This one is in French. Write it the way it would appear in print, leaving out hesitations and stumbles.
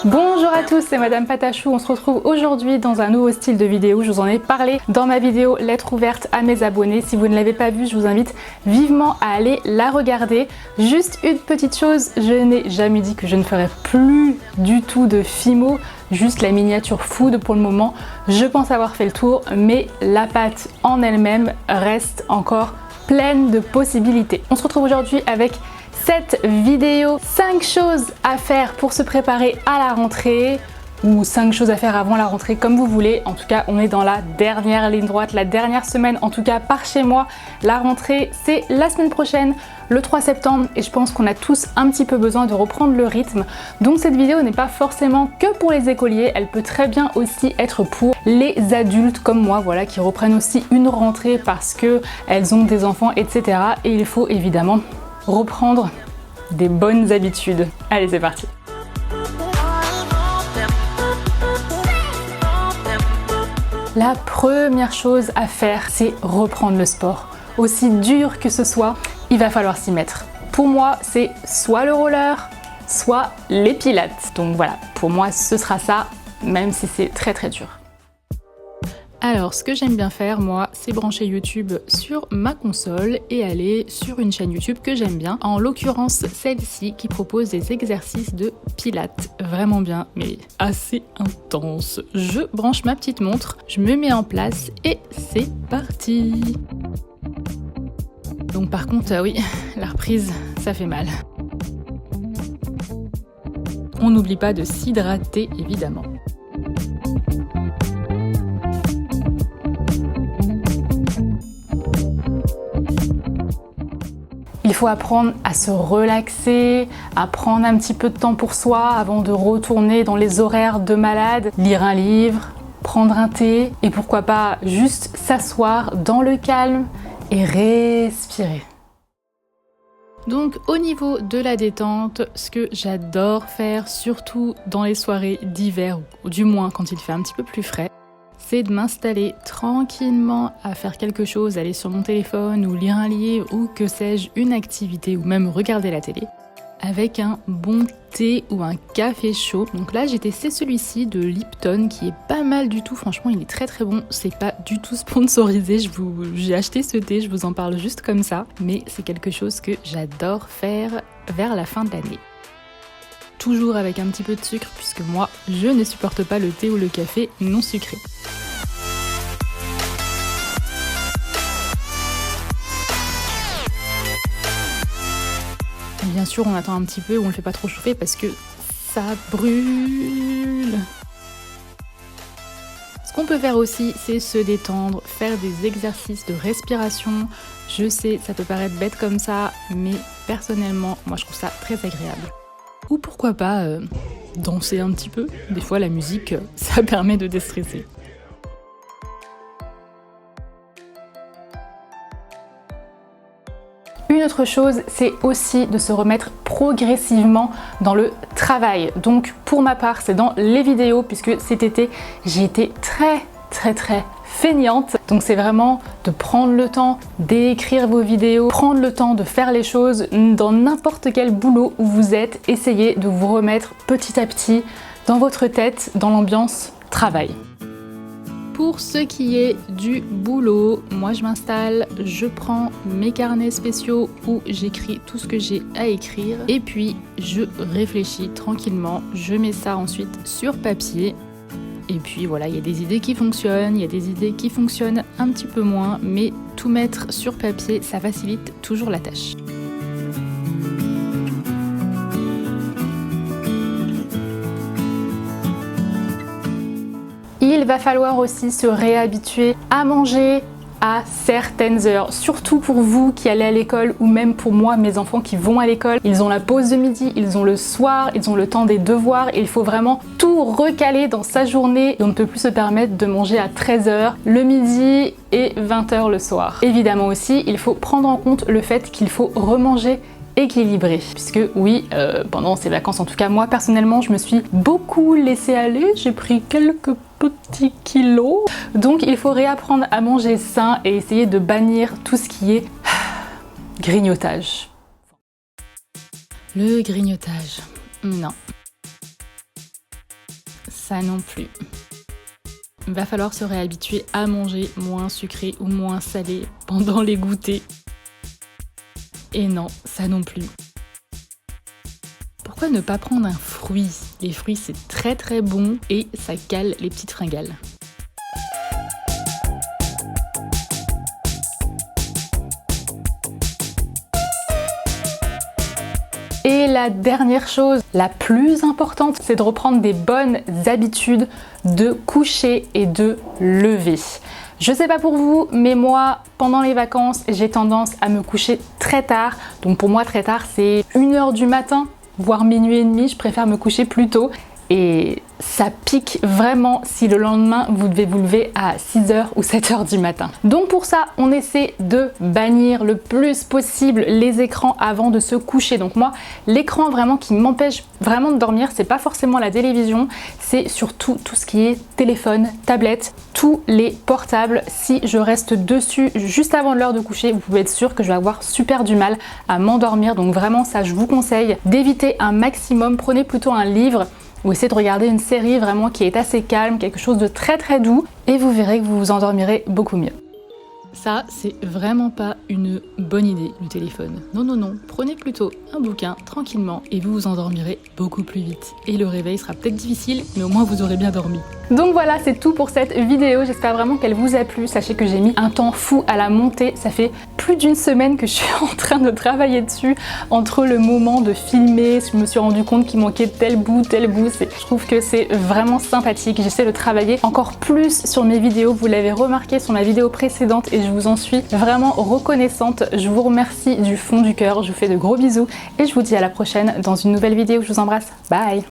Bonjour à tous, c'est Madame Patachou. On se retrouve aujourd'hui dans un nouveau style de vidéo. Je vous en ai parlé dans ma vidéo lettre ouverte à mes abonnés. Si vous ne l'avez pas vue, je vous invite vivement à aller la regarder. Juste une petite chose, je n'ai jamais dit que je ne ferais plus du tout de Fimo, juste la miniature food pour le moment. Je pense avoir fait le tour, mais la pâte en elle-même reste encore pleine de possibilités. On se retrouve aujourd'hui avec cette vidéo, 5 choses à faire pour se préparer à la rentrée ou 5 choses à faire avant la rentrée, comme vous voulez. En tout cas, on est dans la dernière ligne droite, la dernière semaine, en tout cas par chez moi. La rentrée, c'est la semaine prochaine, le 3 septembre, et je pense qu'on a tous un petit peu besoin de reprendre le rythme. Donc cette vidéo n'est pas forcément que pour les écoliers, elle peut très bien aussi être pour les adultes comme moi, voilà, qui reprennent aussi une rentrée parce que elles ont des enfants, etc. Et il faut évidemment reprendre des bonnes habitudes. Allez, c'est parti. La première chose à faire, c'est reprendre le sport. Aussi dur que ce soit, il va falloir s'y mettre. Pour moi, c'est soit le roller, soit les pilates. Donc voilà, pour moi, ce sera ça, même si c'est très très dur. Alors, ce que j'aime bien faire, moi, c'est brancher YouTube sur ma console et aller sur une chaîne YouTube que j'aime bien. En l'occurrence, celle-ci qui propose des exercices de pilates. Vraiment bien, mais assez intense. Je branche ma petite montre, je me mets en place et c'est parti. Donc par contre, oui, la reprise, ça fait mal. On n'oublie pas de s'hydrater, évidemment. Il faut apprendre à se relaxer, à prendre un petit peu de temps pour soi avant de retourner dans les horaires de malade, lire un livre, prendre un thé et pourquoi pas juste s'asseoir dans le calme et respirer. Donc au niveau de la détente, ce que j'adore faire, surtout dans les soirées d'hiver, ou du moins quand il fait un petit peu plus frais, c'est de m'installer tranquillement à faire quelque chose, aller sur mon téléphone ou lire un livre ou que sais-je, une activité ou même regarder la télé avec un bon thé ou un café chaud. Donc là j'ai testé celui-ci de Lipton qui est pas mal du tout, franchement il est très très bon. C'est pas du tout sponsorisé, j'ai acheté ce thé, je vous en parle juste comme ça, mais c'est quelque chose que j'adore faire vers la fin de l'année. Toujours avec un petit peu de sucre puisque moi je ne supporte pas le thé ou le café non sucré. Bien sûr, on attend un petit peu, on le fait pas trop chauffer parce que ça brûle. Ce qu'on peut faire aussi, c'est se détendre, faire des exercices de respiration. Je sais, ça peut paraître bête comme ça, mais personnellement, moi je trouve ça très agréable. Ou pourquoi pas danser un petit peu. Des fois, la musique, ça permet de déstresser. Une autre chose, c'est aussi de se remettre progressivement dans le travail. Donc pour ma part, c'est dans les vidéos, puisque cet été, j'ai été très feignante. Donc c'est vraiment de prendre le temps d'écrire vos vidéos, prendre le temps de faire les choses dans n'importe quel boulot où vous êtes. Essayez de vous remettre petit à petit dans votre tête, dans l'ambiance travail. Pour ce qui est du boulot, moi je m'installe, je prends mes carnets spéciaux où j'écris tout ce que j'ai à écrire et puis je réfléchis tranquillement, je mets ça ensuite sur papier et puis voilà, il y a des idées qui fonctionnent, il y a des idées qui fonctionnent un petit peu moins, mais tout mettre sur papier, ça facilite toujours la tâche. Il va falloir aussi se réhabituer à manger à certaines heures, surtout pour vous qui allez à l'école ou même pour moi, mes enfants qui vont à l'école. Ils ont la pause de midi, ils ont le soir, ils ont le temps des devoirs et il faut vraiment tout recaler dans sa journée et on ne peut plus se permettre de manger à 13h le midi et 20h le soir. Évidemment aussi, il faut prendre en compte le fait qu'il faut remanger équilibré, puisque oui, pendant ces vacances, en tout cas moi personnellement, je me suis beaucoup laissée aller, j'ai pris quelques petits kilos, donc il faut réapprendre à manger sain et essayer de bannir tout ce qui est grignotage. Le grignotage, non. Ça non plus. Il va falloir se réhabituer à manger moins sucré ou moins salé pendant les goûters. Et non, ça non plus. Pourquoi ne pas prendre un fruit? Les fruits c'est très très bon et ça cale les petites fringales. Et la dernière chose, la plus importante, c'est de reprendre des bonnes habitudes de coucher et de lever. Je sais pas pour vous, mais moi, pendant les vacances, j'ai tendance à me coucher très tard. Donc pour moi, très tard, c'est 1h du matin, voire minuit et demi. Je préfère me coucher plus tôt. Et ça pique vraiment si le lendemain vous devez vous lever à 6h ou 7h du matin. Donc pour ça, on essaie de bannir le plus possible les écrans avant de se coucher. Donc moi, l'écran vraiment qui m'empêche vraiment de dormir, c'est pas forcément la télévision, c'est surtout tout ce qui est téléphone, tablette, tous les portables. Si je reste dessus juste avant l'heure de coucher, vous pouvez être sûr que je vais avoir super du mal à m'endormir. Donc vraiment ça, je vous conseille d'éviter un maximum. Prenez plutôt un livre ou essayez de regarder une série vraiment qui est assez calme, quelque chose de très très doux et vous verrez que vous vous endormirez beaucoup mieux. Ça, c'est vraiment pas une bonne idée, le téléphone. Non, non, non, prenez plutôt un bouquin tranquillement et vous vous endormirez beaucoup plus vite. Et le réveil sera peut-être difficile, mais au moins vous aurez bien dormi. Donc voilà, c'est tout pour cette vidéo. J'espère vraiment qu'elle vous a plu. Sachez que j'ai mis un temps fou à la monter. Ça fait plus d'une semaine que je suis en train de travailler dessus. Entre le moment de filmer, je me suis rendu compte qu'il manquait tel bout. Je trouve que c'est vraiment sympathique. J'essaie de travailler encore plus sur mes vidéos. Vous l'avez remarqué sur ma vidéo précédente et je vous en suis vraiment reconnaissante. Je vous remercie du fond du cœur. Je vous fais de gros bisous et je vous dis à la prochaine dans une nouvelle vidéo. Je vous embrasse. Bye!